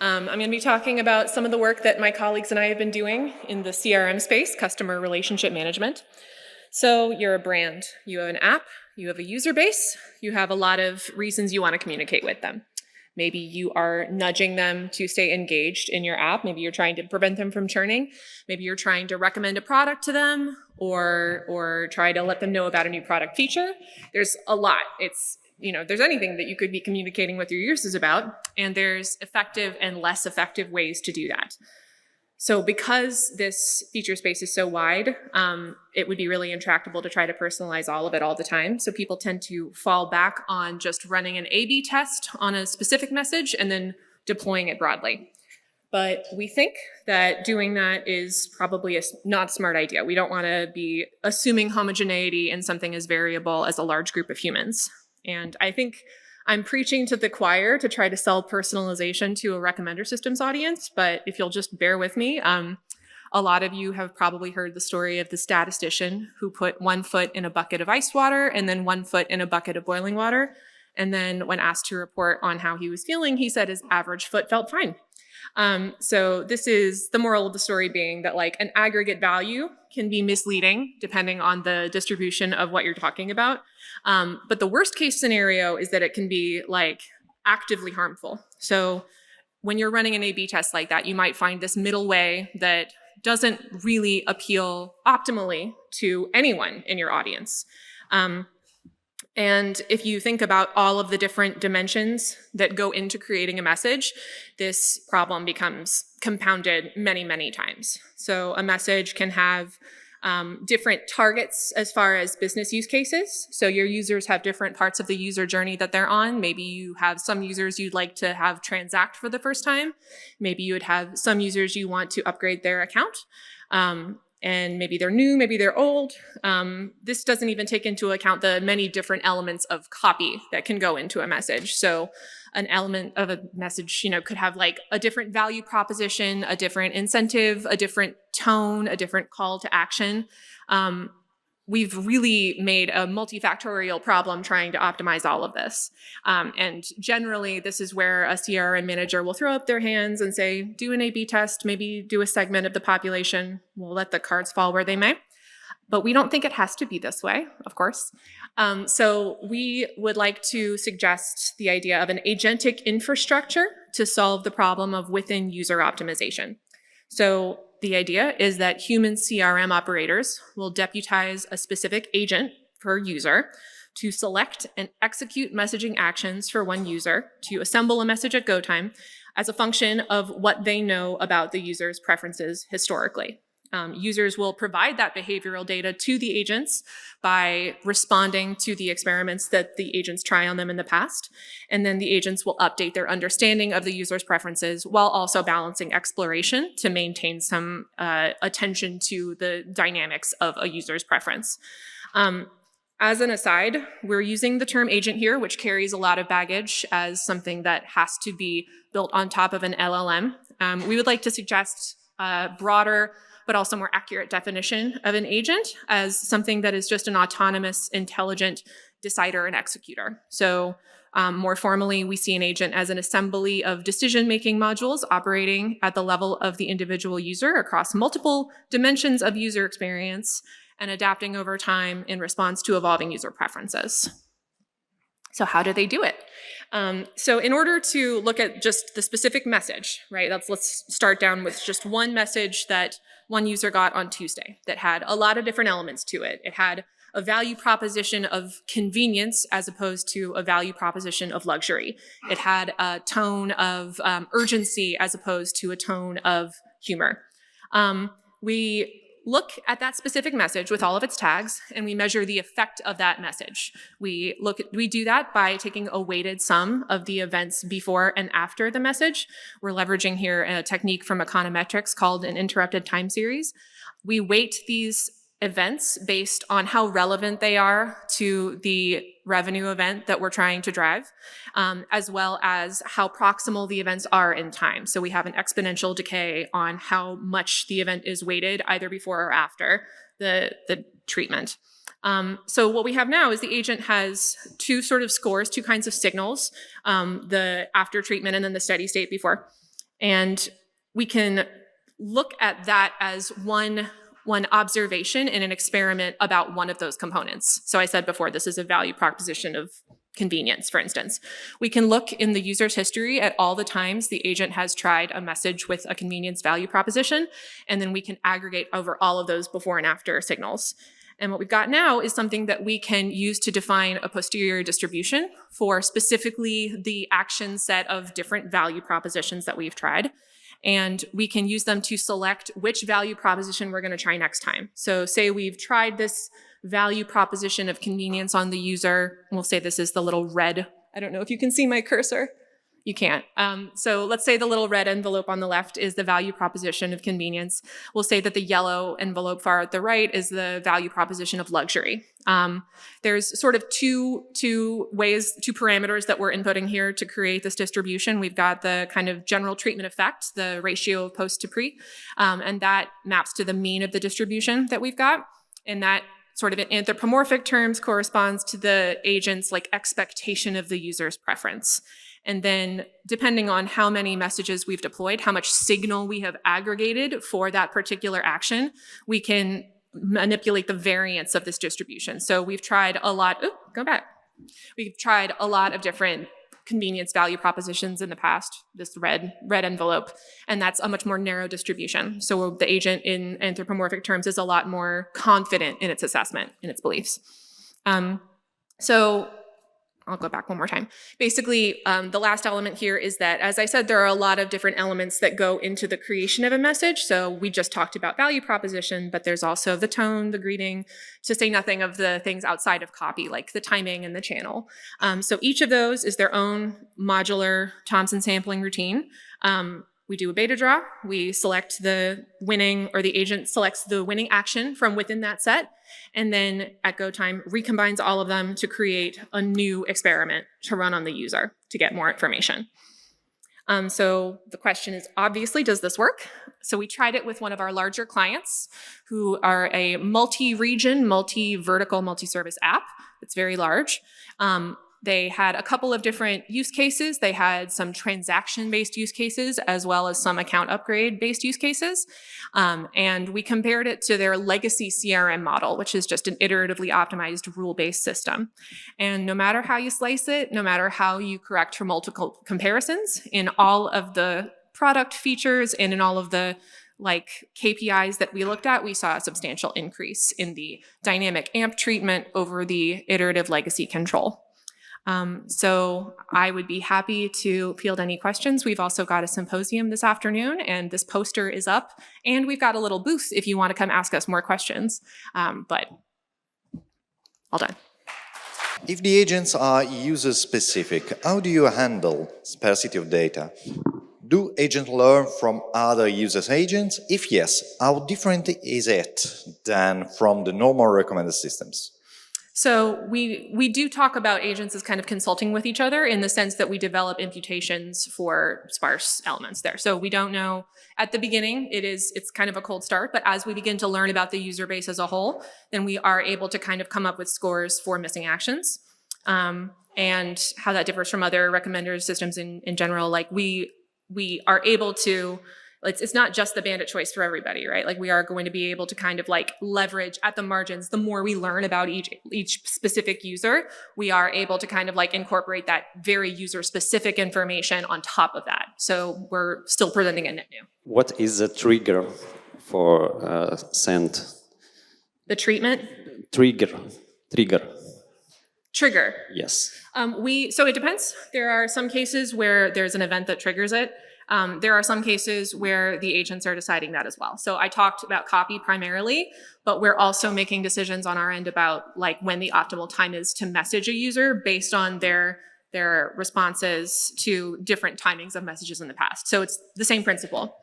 I'm going to be talking about some of the work that my colleagues and I have been doing in the CRM space, customer relationship management. So you're a brand, you have an app, you have a user base, you have a lot of reasons you want to communicate with them. Maybe you are nudging them to stay engaged in your app. Maybe you're trying to prevent them from churning. Maybe you're trying to recommend a product to them or try to let them know about a new product feature. There's a lot. There's anything that you could be communicating with your users about, and there's effective and less effective ways to do that. So because this feature space is so wide, it would be really intractable to try to personalize all of it all the time. So people tend to fall back on just running an A/B test on a specific message and then deploying it broadly. But we think that doing that is probably a not smart idea. We don't want to be assuming homogeneity in something as variable as a large group of humans. And I think I'm preaching to the choir to try to sell personalization to a recommender systems audience, but if you'll just bear with me, a lot of you have probably heard the story of the statistician who put 1 foot in a bucket of ice water and then 1 foot in a bucket of boiling water. And then when asked to report on how he was feeling, he said his average foot felt fine. So this is the moral of the story being that like an aggregate value can be misleading depending on the distribution of what you're talking about. But the worst case scenario is that it can be like actively harmful. So when you're running an A/B test like that, you might find this middle way that doesn't really appeal optimally to anyone in your audience. And if you think about all of the different dimensions that go into creating a message, this problem becomes compounded many, many times. So a message can have different targets as far as business use cases. So your users have different parts of the user journey that they're on. Maybe you have some users you'd like to have transact for the first time. Maybe you would have some users you want to upgrade their account. And maybe they're new, maybe they're old. This doesn't even take into account the many different elements of copy that can go into a message. So an element of a message, could have like a different value proposition, a different incentive, a different tone, a different call to action. We've really made a multifactorial problem trying to optimize all of this. And generally, this is where a CRM manager will throw up their hands and say, do an A/B test, maybe do a segment of the population. We'll let the cards fall where they may. But we don't think it has to be this way, of course. So we would like to suggest the idea of an agentic infrastructure to solve the problem of within user optimization. So the idea is that human CRM operators will deputize a specific agent per user to select and execute messaging actions for one user to assemble a message at go time as a function of what they know about the user's preferences historically. Users will provide that behavioral data to the agents by responding to the experiments that the agents try on them in the past. And then the agents will update their understanding of the user's preferences while also balancing exploration to maintain some attention to the dynamics of a user's preference. As an aside, we're using the term agent here, which carries a lot of baggage as something that has to be built on top of an LLM. We would like to suggest a broader but also more accurate definition of an agent as something that is just an autonomous, intelligent decider and executor. So more formally, we see an agent as an assembly of decision-making modules operating at the level of the individual user across multiple dimensions of user experience and adapting over time in response to evolving user preferences. So how do they do it? So in order to look at just the specific message, right, let's start down with just one message that one user got on Tuesday that had a lot of different elements to it. It had a value proposition of convenience as opposed to a value proposition of luxury. It had a tone of urgency as opposed to a tone of humor. We look at that specific message with all of its tags, and we measure the effect of that message. We do that by taking a weighted sum of the events before and after the message. We're leveraging here a technique from econometrics called an interrupted time series. We weight these events based on how relevant they are to the revenue event that we're trying to drive, as well as how proximal the events are in time. So we have an exponential decay on how much the event is weighted either before or after the treatment. So what we have now is the agent has two sort of scores, two kinds of signals, the after treatment and then the steady state before. And we can look at that as one observation in an experiment about one of those components. So I said before, this is a value proposition of convenience, for instance. We can look in the user's history at all the times the agent has tried a message with a convenience value proposition, and then we can aggregate over all of those before and after signals. And what we've got now is something that we can use to define a posterior distribution for specifically the action set of different value propositions that we've tried. And we can use them to select which value proposition we're going to try next time. So say we've tried this value proposition of convenience on the user. We'll say this is the little red. I don't know if you can see my cursor. You can't. So let's say the little red envelope on the left is the value proposition of convenience. We'll say that the yellow envelope far at the right is the value proposition of luxury. There's sort of two parameters that we're inputting here to create this distribution. We've got the kind of general treatment effect, the ratio of post to pre, and that maps to the mean of the distribution that we've got. And that sort of in anthropomorphic terms corresponds to the agent's like expectation of the user's preference. And then depending on how many messages we've deployed, how much signal we have aggregated for that particular action, we can manipulate the variance of this distribution. So we've tried a lot, We've tried a lot of different convenience value propositions in the past, this red envelope, and that's a much more narrow distribution. So the agent in anthropomorphic terms is a lot more confident in its assessment, in its beliefs. So I'll go back one more time. Basically, the last element here is that, as I said, there are a lot of different elements that go into the creation of a message. So we just talked about value proposition, but there's also the tone, the greeting, to say nothing of the things outside of copy, like the timing and the channel. So each of those is their own modular Thompson sampling routine. We do a beta draw. We select the winning, or the agent selects the winning action from within that set, and then at go time recombines all of them to create a new experiment to run on the user to get more information. So the question is, obviously, does this work? So we tried it with one of our larger clients who are a multi-region, multi-vertical, multi-service app. It's very large. They had a couple of different use cases. They had some transaction-based use cases as well as some account upgrade-based use cases. And we compared it to their legacy CRM model, which is just an iteratively optimized rule-based system. And no matter how you slice it, no matter how you correct for multiple comparisons, in all of the product features and in all of the KPIs that we looked at, we saw a substantial increase in the dynamic AMP treatment over the iterative legacy control. So I would be happy to field any questions. We've also got a symposium this afternoon, and this poster is up, and we've got a little booth if you want to come ask us more questions. But all done. If the agents are user-specific, how do you handle sparsity of data? Do agents learn from other users' agents? If yes, how different is it than from the normal recommended systems? So we do talk about agents as kind of consulting with each other in the sense that we develop imputations for sparse elements there. So we don't know at the beginning, it's kind of a cold start, but as we begin to learn about the user base as a whole, then we are able to kind of come up with scores for missing actions. And how that differs from other recommender systems in general, like we are able to, it's not just the bandit choice for everybody, right? Like we are going to be able to kind of leverage at the margins. The more we learn about each specific user, we are able to kind of incorporate that very user specific information on top of that. So we're still presenting a net new. What is the trigger for send? The treatment? Trigger. Yes. So it depends. There are some cases where there's an event that triggers it. There are some cases where the agents are deciding that as well. So I talked about copy primarily, but we're also making decisions on our end about when the optimal time is to message a user based on their responses to different timings of messages in the past. So it's the same principle.